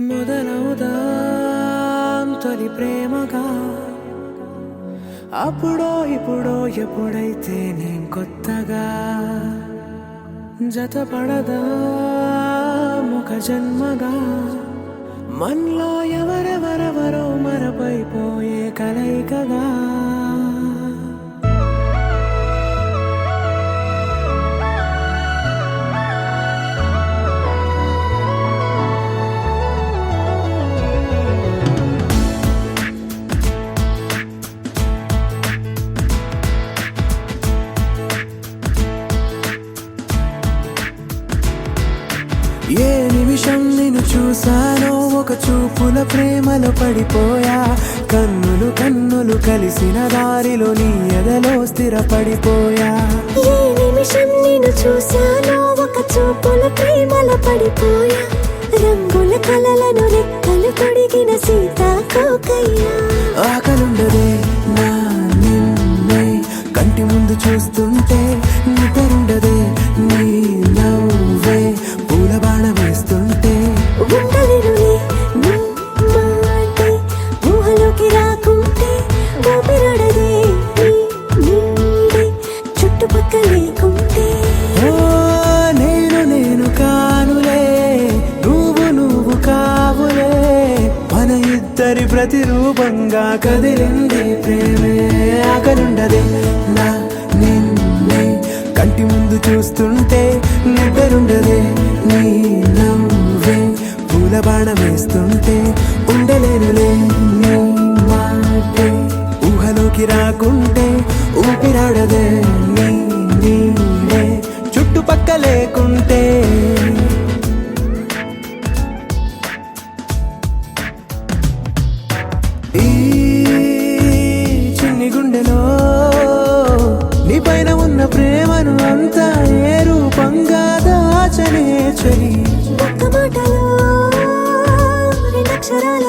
మొదలవుదాం తొలి ప్రేమగా అప్పుడో ఇప్పుడో ఎప్పుడైతే నేను కొత్తగా జతపడదా ముఖ జన్మగా మనలో ఎవరెవరెవరో మరపైపోయే కలయికగా ఏ నిమిషం నిన్ను చూసానో ఒక చూపుల ప్రేమలో పడిపోయా కన్నులు కన్నులు కలిసిన దారిలో నీ ఎదలో స్థిరపడిపోయా ఏ నిమిషం నిన్ను చూసానో ఒక చూపుల ప్రేమలో పడిపోయా రంగుల కలలను రెక్కలు తొడిగిన సీతాకోకయ్యా ఆకలుండదే నా నిన్నే కంటి ముందు చూస్తుంటే నిద్రుండదే నీ నవ్వే పూల బాణ వేస్తుంటే ఉండలేనులే నీ మాటే ఊహలోకి రాకుంటే ఊపిరాడదే నీ నీడే చుట్టుపక్కల లేకుంటే ఓ నేను కానులే నువ్వు కావులే మన ఇద్దరి ప్రతిరూపంగా కదిలింది ప్రేమే ఆకలుండదే నా నిన్నే కంటి ముందు చూస్తుంటే నిద్రుండదే నీ నవ్వే పూల బాణం వేస్తుంటే ఉండలేనులే నీ మాటే ఊహలోకి రాకుంటే ఊపిరాడదే నీ నీడే చుట్టుపక్క లేకుంటే ఈ చిన్ని గుండెలో నీ పైన ఉన్న ప్రేమను అంతా ఏ రూపంగా దాచనే చలి ఒక్క మాటలో రెండక్షరాల